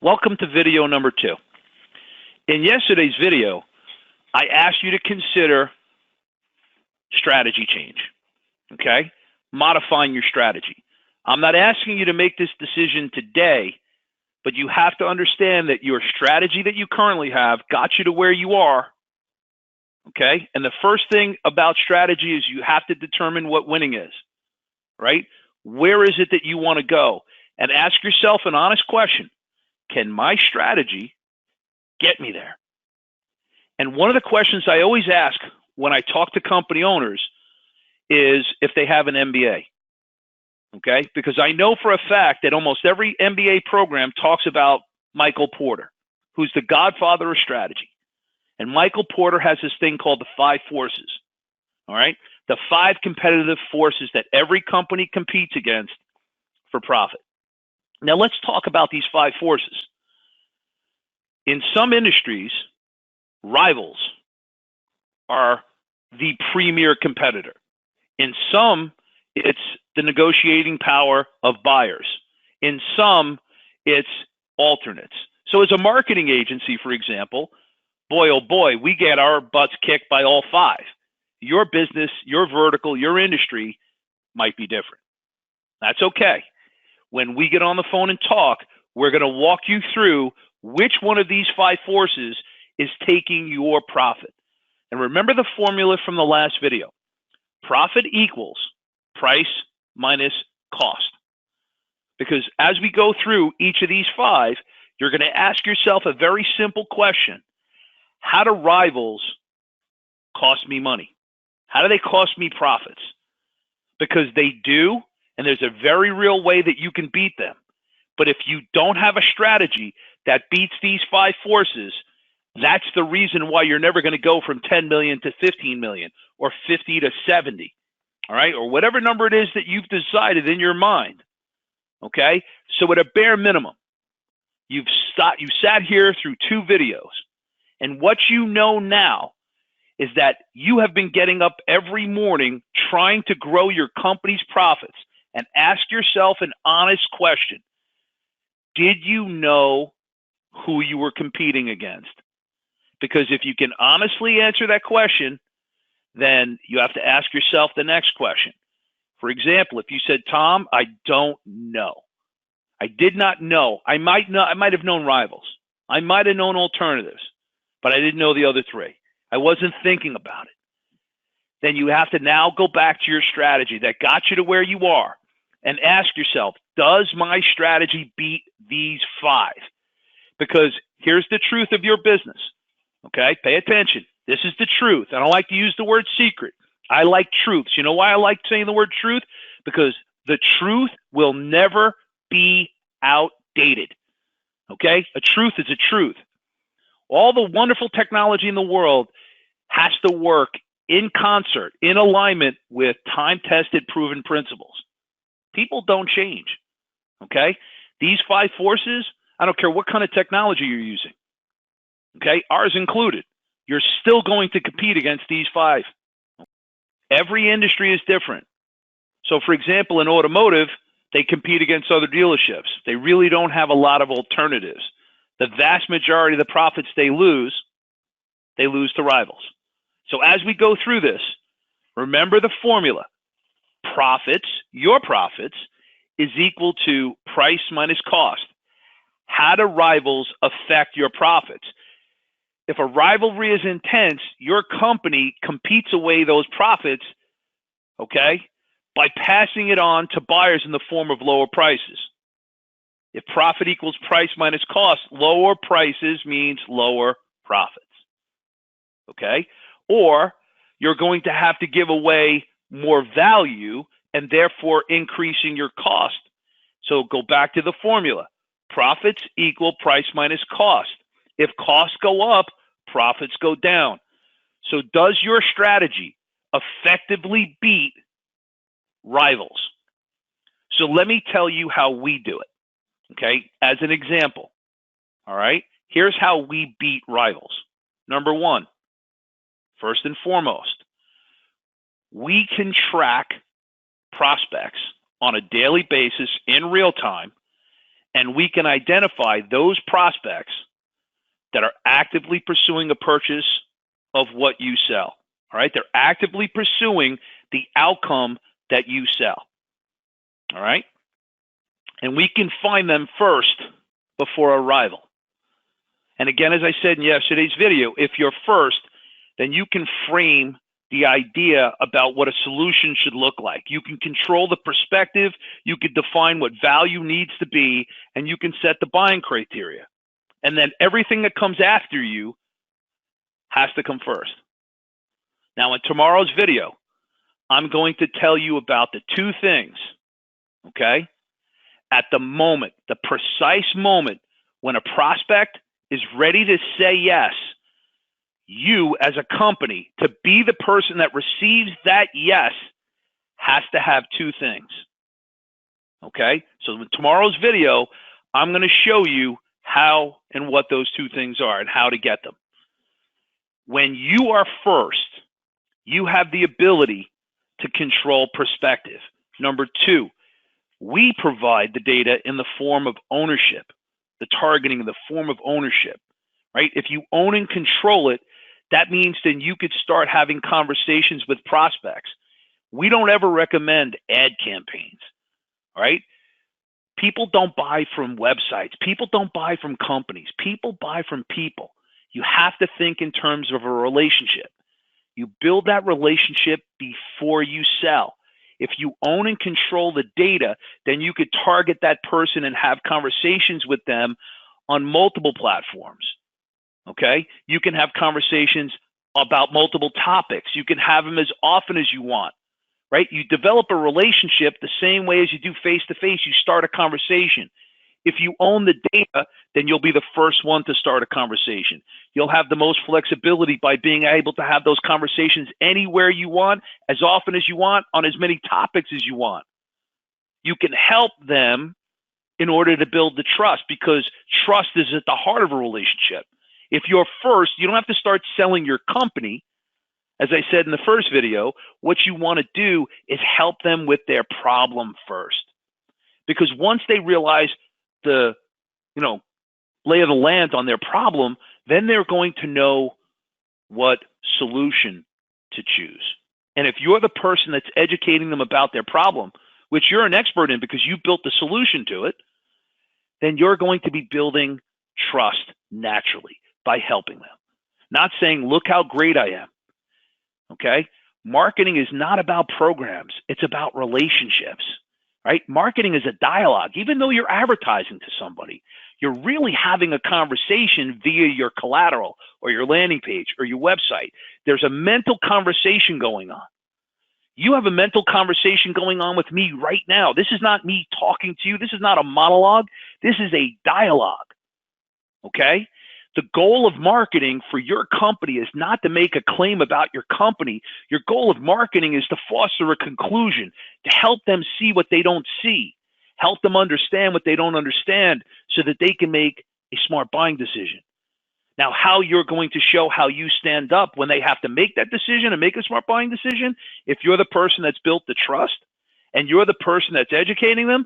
Welcome to video number 2. In yesterday's video, I asked you to consider strategy change, okay? Modifying your strategy. I'm not asking you to make this decision today, but you have to understand that your strategy that you currently have got you to where you are, okay? And the first thing about strategy is you have to determine what winning is, right? Where is it that you want to go? And ask yourself an honest question. Can my strategy get me there? And one of the questions I always ask when I talk to company owners is if they have an MBA, okay? Because I know for a fact that almost every MBA program talks about Michael Porter, who's the godfather of strategy. And Michael Porter has this thing called the 5 forces, all right? The 5 competitive forces that every company competes against for profit. Now let's talk about these 5 forces. In some industries, rivals are the premier competitor. In some, it's the negotiating power of buyers. In some, it's alternates. So as a marketing agency, for example, boy, oh boy, we get our butts kicked by all 5. Your business, your vertical, your industry might be different. That's okay. When we get on the phone and talk, we're going to walk you through which one of these 5 forces is taking your profit. And remember the formula from the last video. Profit equals price minus cost. Because as we go through each of these 5, you're going to ask yourself a very simple question. How do rivals cost me money? How do they cost me profits? Because they do. And there's a very real way that you can beat them. But if you don't have a strategy that beats these 5 forces, that's the reason why you're never going to go from 10 million to 15 million or 50 to 70, all right? Or whatever number it is that you've decided in your mind, okay? So at a bare minimum, you sat here through 2 videos, and what you know now is that you have been getting up every morning trying to grow your company's profits. And ask yourself an honest question. Did you know who you were competing against? Because if you can honestly answer that question, then you have to ask yourself the next question. For example, if you said, Tom, I don't know. I did not know. I might have known rivals. I might have known alternatives, but I didn't know the other 3. I wasn't thinking about it. Then you have to now go back to your strategy that got you to where you are. And ask yourself, does my strategy beat these 5? Because here's the truth of your business, okay? Pay attention. This is the truth. I don't like to use the word secret. I like truths. You know why I like saying the word truth? Because the truth will never be outdated, okay? A truth is a truth. All the wonderful technology in the world has to work in concert, in alignment with time-tested, proven principles. People don't change, okay? These 5 forces, I don't care what kind of technology you're using, okay? Ours included. You're still going to compete against these 5. Every industry is different. So, for example, in automotive, they compete against other dealerships. They really don't have a lot of alternatives. The vast majority of the profits they lose to rivals. So as we go through this, remember the formula. Profits, your profits, is equal to price minus cost. How do rivals affect your profits? If a rivalry is intense, your company competes away those profits, okay, by passing it on to buyers in the form of lower prices. If profit equals price minus cost, lower prices means lower profits, okay? Or you're going to have to give away more value and therefore increasing your cost. So go back to the formula. Profits equal price minus cost. If costs go up, profits go down. So does your strategy effectively beat rivals? So let me tell you how we do it, okay? As an example, all right? Here's how we beat rivals. Number 1, first and foremost, we can track prospects on a daily basis in real time and we can identify those prospects that are actively pursuing a purchase of what you sell. All right, they're actively pursuing the outcome that you sell. All right, and we can find them first before a rival. And again, as I said in yesterday's video, if you're first, then you can frame the idea about what a solution should look like. You can control the perspective, you can define what value needs to be, and you can set the buying criteria. And then everything that comes after you has to come first. Now, in tomorrow's video, I'm going to tell you about the two things, okay? At the moment, the precise moment when a prospect is ready to say yes, you as a company, to be the person that receives that yes, has to have two things, okay? So in tomorrow's video, I'm going to show you how and what those two things are and how to get them. When you are first, you have the ability to control perspective. Number two, we provide the data in the form of ownership, the targeting in the form of ownership, right? If you own and control it, that means then you could start having conversations with prospects. We don't ever recommend ad campaigns, all right? People don't buy from websites. People don't buy from companies. People buy from people. You have to think in terms of a relationship. You build that relationship before you sell. If you own and control the data, then you could target that person and have conversations with them on multiple platforms, okay? You can have conversations about multiple topics. You can have them as often as you want, right? You develop a relationship the same way as you do face-to-face. You start a conversation. If you own the data, then you'll be the first one to start a conversation. You'll have the most flexibility by being able to have those conversations anywhere you want, as often as you want, on as many topics as you want. You can help them in order to build the trust, because trust is at the heart of a relationship. If you're first, you don't have to start selling your company. As I said in the first video, what you want to do is help them with their problem first. Because once they realize the, lay of the land on their problem, then they're going to know what solution to choose. And if you're the person that's educating them about their problem, which you're an expert in because you built the solution to it, then you're going to be building trust naturally by helping them. Not saying, look how great I am, okay? Marketing is not about programs. It's about relationships, right? Marketing is a dialogue. Even though you're advertising to somebody, you're really having a conversation via your collateral or your landing page or your website. There's a mental conversation going on. You have a mental conversation going on with me right now. This is not me talking to you. This is not a monologue. This is a dialogue, okay? The goal of marketing for your company is not to make a claim about your company. Your goal of marketing is to foster a conclusion, to help them see what they don't see, help them understand what they don't understand so that they can make a smart buying decision. Now, how you're going to show how you stand up when they have to make that decision and make a smart buying decision, if you're the person that's built the trust and you're the person that's educating them,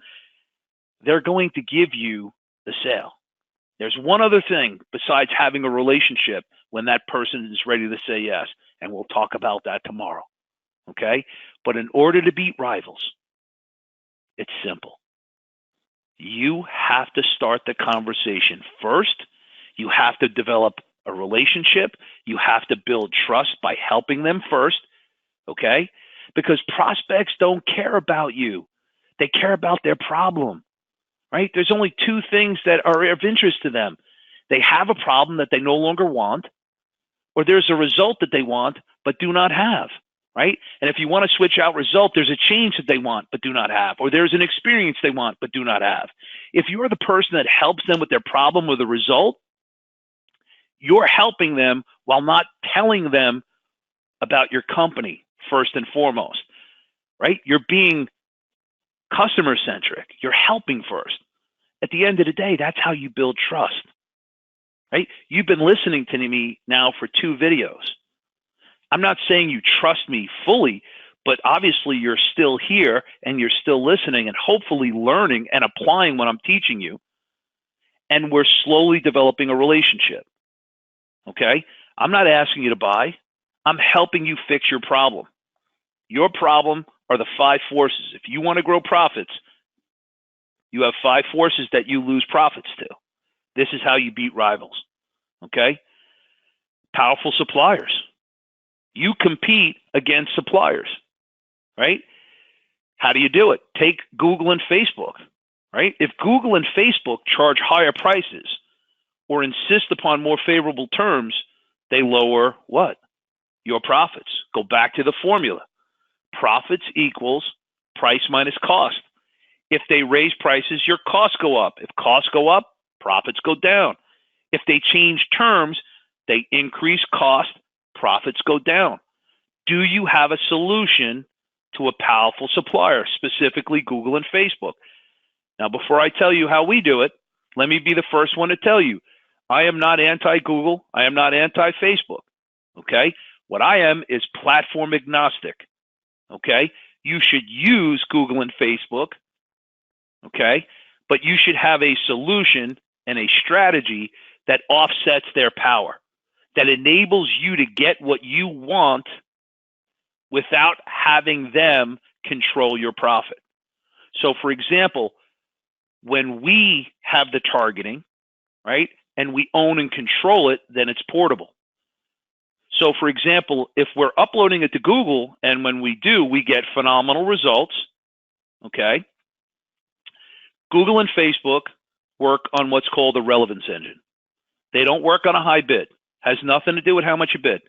they're going to give you the sale. There's one other thing besides having a relationship when that person is ready to say yes, and we'll talk about that tomorrow, okay? But in order to beat rivals, it's simple. You have to start the conversation first. You have to develop a relationship. You have to build trust by helping them first, okay? Because prospects don't care about you. They care about their problem. Right? There's only two things that are of interest to them. They have a problem that they no longer want, or there's a result that they want but do not have, right? And if you want to switch out result, there's a change that they want but do not have, or there's an experience they want but do not have. If you're the person that helps them with their problem or the result, you're helping them while not telling them about your company first and foremost, right? You're being customer-centric. You're helping first. At the end of the day, that's how you build trust, right? You've been listening to me now for 2 videos. I'm not saying you trust me fully, but obviously you're still here and you're still listening and hopefully learning and applying what I'm teaching you, and we're slowly developing a relationship. Okay? I'm not asking you to buy. I'm helping you fix your problem. Your problem are the 5 forces. If you want to grow profits, you have 5 forces that you lose profits to. This is how you beat rivals. Okay? Powerful suppliers. You compete against suppliers, right? How do you do it? Take Google and Facebook, right? If Google and Facebook charge higher prices or insist upon more favorable terms, they lower what? Your profits. Go back to the formula. Profits equals price minus cost. If they raise prices, your costs go up. If costs go up, profits go down. If they change terms, they increase cost, profits go down. Do you have a solution to a powerful supplier, specifically Google and Facebook? Now, before I tell you how we do it, let me be the first one to tell you, I am not anti-Google. I am not anti-Facebook. Okay? What I am is platform agnostic. Okay? You should use Google and Facebook. Okay? But you should have a solution and a strategy that offsets their power, that enables you to get what you want without having them control your profit. So, for example, when we have the targeting, right, and we own and control it, then it's portable. So, for example, if we're uploading it to Google, and when we do, we get phenomenal results, okay, Google and Facebook work on what's called a relevance engine. They don't work on a high bid. Has nothing to do with how much you bid,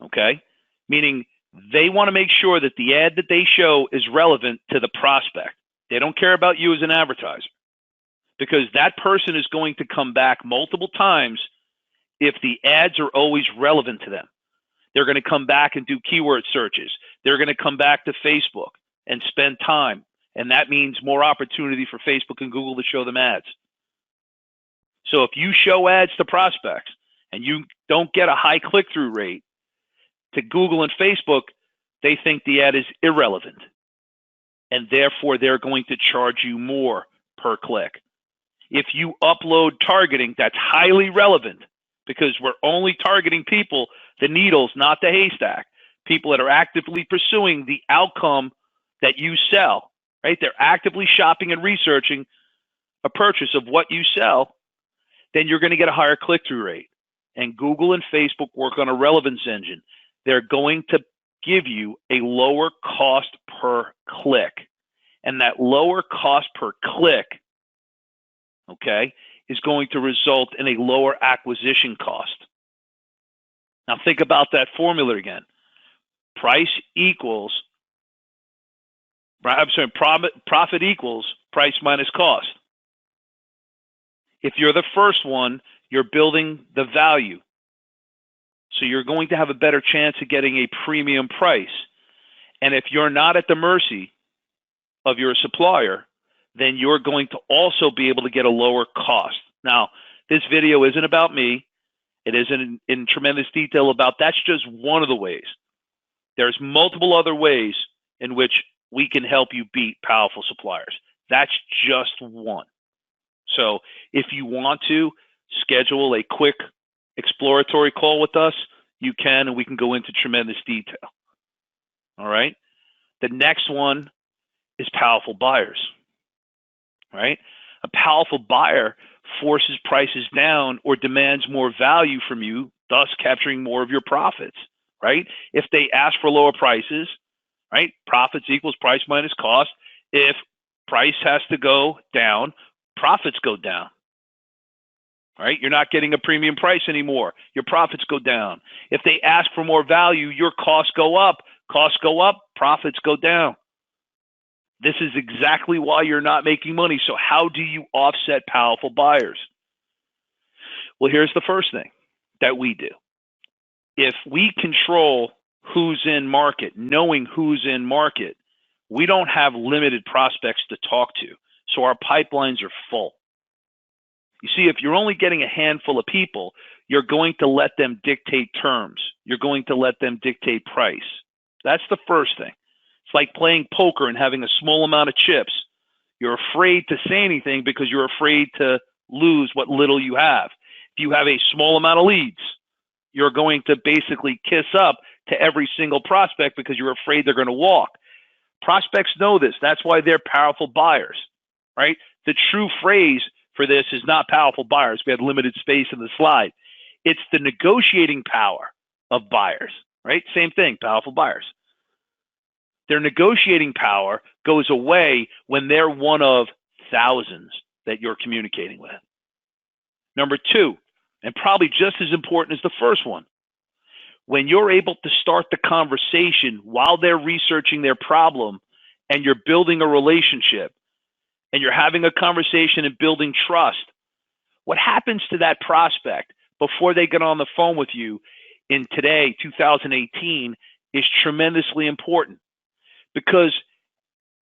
okay? Meaning they want to make sure that the ad that they show is relevant to the prospect. They don't care about you as an advertiser, because that person is going to come back multiple times if the ads are always relevant to them. They're going to come back and do keyword searches. They're going to come back to Facebook and spend time. And that means more opportunity for Facebook and Google to show them ads. So if you show ads to prospects and you don't get a high click-through rate, to Google and Facebook, they think the ad is irrelevant. And therefore, they're going to charge you more per click. If you upload targeting that's highly relevant, because we're only targeting people, the needles, not the haystack, people that are actively pursuing the outcome that you sell, right? They're actively shopping and researching a purchase of what you sell, then you're going to get a higher click-through rate. And Google and Facebook work on a relevance engine. They're going to give you a lower cost per click. And that lower cost per click, okay, is going to result in a lower acquisition cost. Now think about that formula again. Profit equals price minus cost. If you're the first one, you're building the value. So you're going to have a better chance of getting a premium price. And if you're not at the mercy of your supplier, then you're going to also be able to get a lower cost. Now, this video isn't about me. It isn't in tremendous detail about, that's just one of the ways. There's multiple other ways in which we can help you beat powerful suppliers. That's just one. So if you want to schedule a quick exploratory call with us, you can, and we can go into tremendous detail. All right. The next one is powerful buyers, right? A powerful buyer forces prices down or demands more value from you, thus capturing more of your profits, right? If they ask for lower prices, right? Profits equals price minus cost. If price has to go down, profits go down. Right? You're not getting a premium price anymore. Your profits go down. If they ask for more value, your costs go up. Costs go up, profits go down. This is exactly why you're not making money. So how do you offset powerful buyers? Well, here's the first thing that we do. If we control who's in market, knowing who's in market, we don't have limited prospects to talk to. So our pipelines are full. You see, if you're only getting a handful of people, you're going to let them dictate terms. You're going to let them dictate price. That's the first thing. It's like playing poker and having a small amount of chips. You're afraid to say anything because you're afraid to lose what little you have. If you have a small amount of leads, you're going to basically kiss up to every single prospect because you're afraid they're going to walk. Prospects know this. That's why they're powerful buyers, right? The true phrase for this is not powerful buyers. We had limited space in the slide. It's the negotiating power of buyers, right? Same thing, powerful buyers. Their negotiating power goes away when they're one of thousands that you're communicating with. Number two, and probably just as important as the first one, when you're able to start the conversation while they're researching their problem and you're building a relationship and you're having a conversation and building trust, what happens to that prospect before they get on the phone with you in today, 2018, is tremendously important. Because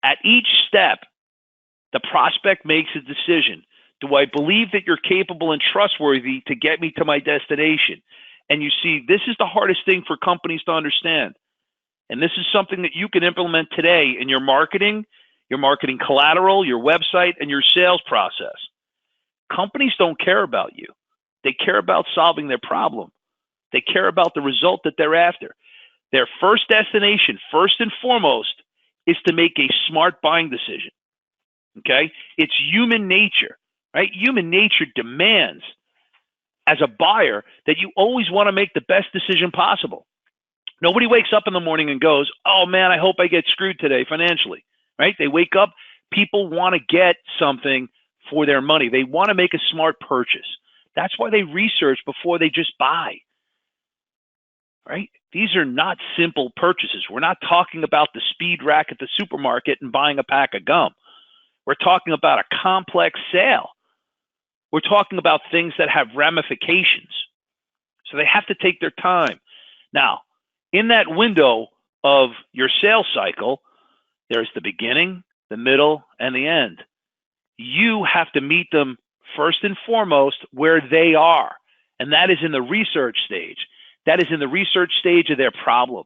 at each step, the prospect makes a decision. Do I believe that you're capable and trustworthy to get me to my destination? And you see, this is the hardest thing for companies to understand. And this is something that you can implement today in your marketing collateral, your website, and your sales process. Companies don't care about you. They care about solving their problem. They care about the result that they're after. Their first destination, first and foremost, is to make a smart buying decision. Okay? It's human nature, right? Human nature demands, as a buyer, that you always want to make the best decision possible. Nobody wakes up in the morning and goes, oh man, I hope I get screwed today financially, right? They wake up, people want to get something for their money. They want to make a smart purchase. That's why they research before they just buy, right? These are not simple purchases. We're not talking about the speed rack at the supermarket and buying a pack of gum. We're talking about a complex sale. We're talking about things that have ramifications. So they have to take their time. Now, in that window of your sales cycle, there's the beginning, the middle, and the end. You have to meet them first and foremost where they are, and that is in the research stage. That is in the research stage of their problem.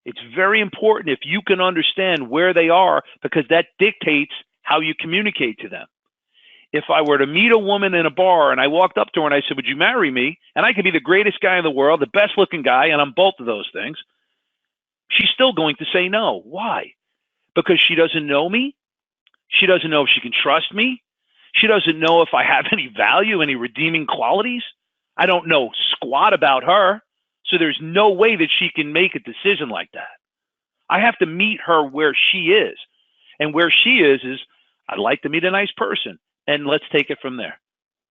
It's very important if you can understand where they are, because that dictates how you communicate to them. If I were to meet a woman in a bar and I walked up to her and I said, would you marry me? And I could be the greatest guy in the world, the best looking guy, and I'm both of those things. She's still going to say no. Why? Because she doesn't know me. She doesn't know if she can trust me. She doesn't know if I have any value, any redeeming qualities. I don't know squat about her. So there's no way that she can make a decision like that. I have to meet her where she is. And where she is I'd like to meet a nice person. And let's take it from there.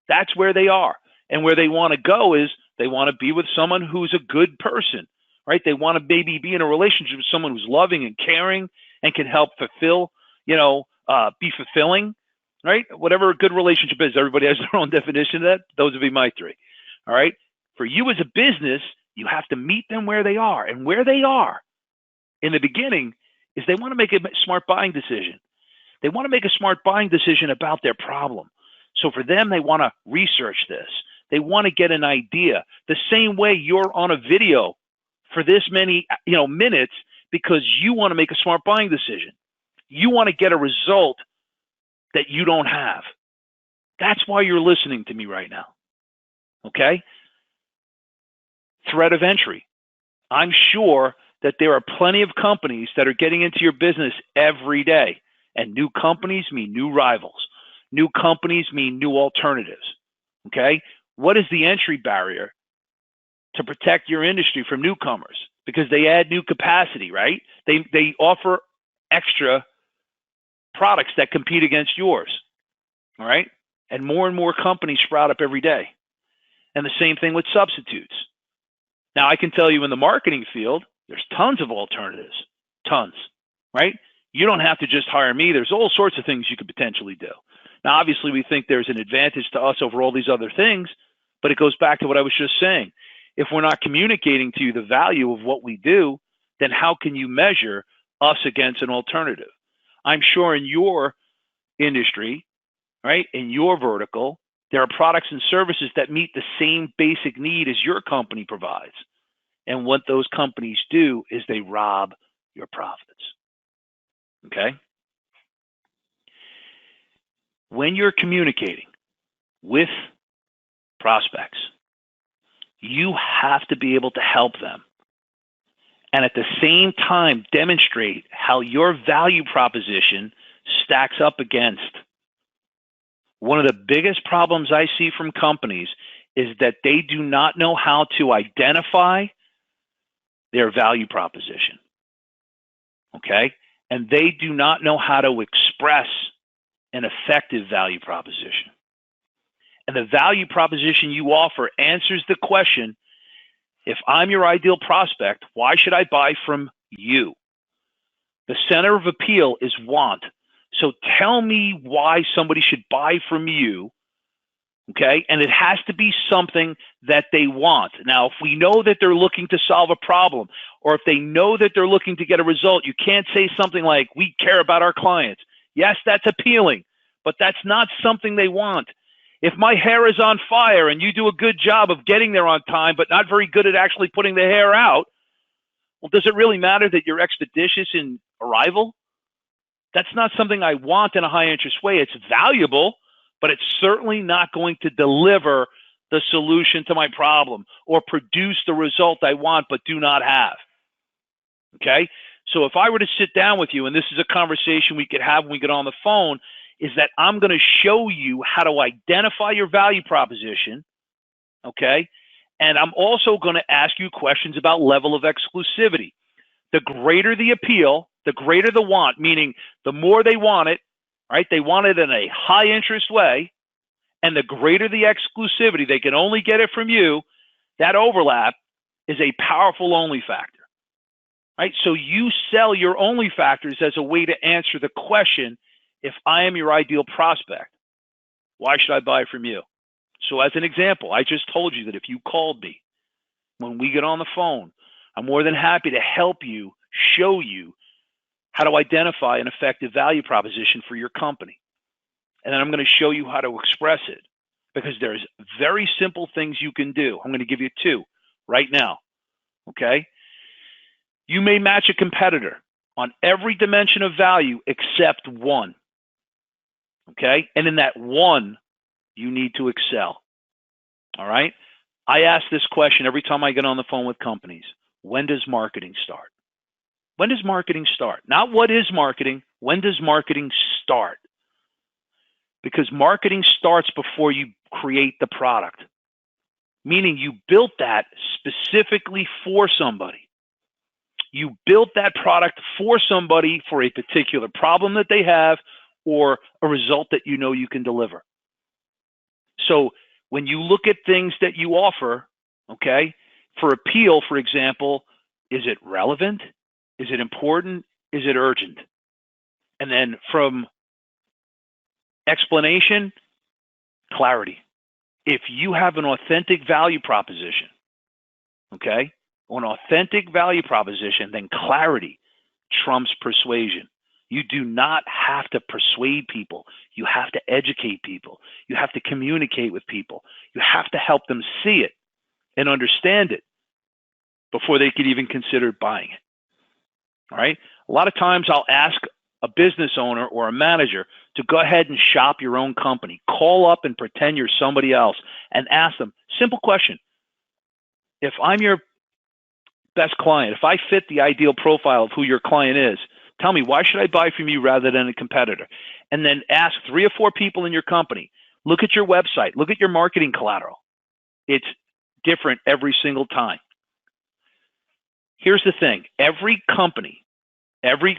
That's where they are. And where they want to go is they want to be with someone who's a good person, right? They want to maybe be in a relationship with someone who's loving and caring and can help fulfill, be fulfilling, right? Whatever a good relationship is, everybody has their own definition of that. Those would be my three, all right? For you as a business, you have to meet them where they are. And where they are in the beginning is they want to make a smart buying decision. They want to make a smart buying decision about their problem. So for them, they want to research this. They want to get an idea. The same way you're on a video for this many, minutes, because you want to make a smart buying decision. You want to get a result that you don't have. That's why you're listening to me right now. Okay? Threat of entry. I'm sure that there are plenty of companies that are getting into your business every day. And new companies mean new rivals. New companies mean new alternatives. Okay? What is the entry barrier to protect your industry from newcomers? Because they add new capacity, right? They offer extra products that compete against yours. All right? And more companies sprout up every day. And the same thing with substitutes. Now, I can tell you in the marketing field, there's tons of alternatives. Tons, right? You don't have to just hire me. There's all sorts of things you could potentially do. Now, obviously, we think there's an advantage to us over all these other things, but it goes back to what I was just saying. If we're not communicating to you the value of what we do, then how can you measure us against an alternative? I'm sure in your industry, right, in your vertical, there are products and services that meet the same basic need as your company provides. And what those companies do is they rob your profits. Okay? When you're communicating, with prospects. You have to be able to help them. And at the same time, demonstrate how your value proposition stacks up against. One of the biggest problems I see from companies is that they do not know how to identify their value proposition. Okay? And they do not know how to express an effective value proposition. And the value proposition you offer answers the question, if I'm your ideal prospect, why should I buy from you? The center of appeal is want. So tell me why somebody should buy from you, okay? And it has to be something that they want. Now, if we know that they're looking to solve a problem, or if they know that they're looking to get a result, you can't say something like, we care about our clients. Yes, that's appealing, but that's not something they want. If my hair is on fire and you do a good job of getting there on time, but not very good at actually putting the hair out, well, does it really matter that you're expeditious in arrival? That's not something I want in a high interest way. It's valuable, but it's certainly not going to deliver the solution to my problem or produce the result I want but do not have. Okay? So if I were to sit down with you, and this is a conversation we could have when we get on the phone, is that I'm going to show you how to identify your value proposition, okay? And I'm also going to ask you questions about level of exclusivity. The greater the appeal, the greater the want, meaning the more they want it, right? They want it in a high interest way, and the greater the exclusivity, they can only get it from you, that overlap is a powerful only factor, right? So you sell your only factors as a way to answer the question, if I am your ideal prospect, why should I buy from you? So as an example, I just told you that if you called me, when we get on the phone, I'm more than happy to help you, show you how to identify an effective value proposition for your company. And then I'm going to show you how to express it, because there's very simple things you can do. I'm going to give you two right now, okay? You may match a competitor on every dimension of value except one. Okay? And in that one, you need to excel. All right? I ask this question every time I get on the phone with companies. When does marketing start? When does marketing start? Not what is marketing. When does marketing start? Because marketing starts before you create the product. Meaning you built that specifically for somebody. You built that product for somebody for a particular problem that they have, or a result that you know you can deliver. So when you look at things that you offer, okay, for appeal, for example, is it relevant? Is it important? Is it urgent? And then from explanation, clarity. If you have an authentic value proposition, okay, an authentic value proposition, then clarity trumps persuasion. You do not have to persuade people. You have to educate people. You have to communicate with people. You have to help them see it and understand it before they could even consider buying it. All right? A lot of times I'll ask a business owner or a manager to go ahead and shop your own company. Call up and pretend you're somebody else and ask them, simple question. If I'm your best client, if I fit the ideal profile of who your client is, tell me, why should I buy from you rather than a competitor? And then ask 3 or 4 people in your company. Look at your website. Look at your marketing collateral. It's different every single time. Here's the thing. Every company, every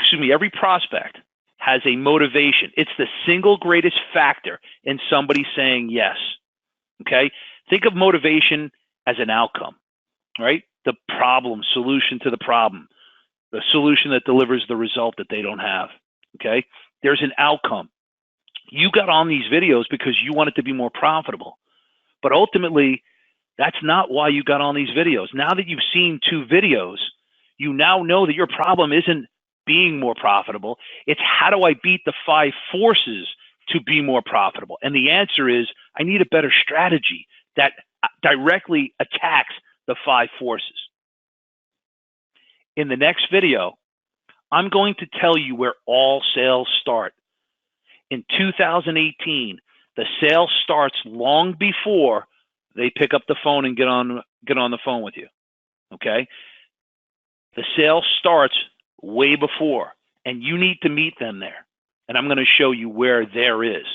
prospect has a motivation. It's the single greatest factor in somebody saying yes. Okay? Think of motivation as an outcome, right? The problem, solution to the problem. The solution that delivers the result that they don't have, okay? There's an outcome. You got on these videos because you wanted to be more profitable. But ultimately, that's not why you got on these videos. Now that you've seen 2 videos, you now know that your problem isn't being more profitable. It's how do I beat the 5 forces to be more profitable? And the answer is, I need a better strategy that directly attacks the 5 forces. In the next video, I'm going to tell you where all sales start. In 2018, The sale starts long before they pick up the phone and get on the phone with you. Okay? The sale starts way before, and you need to meet them there. And I'm going to show you where there is.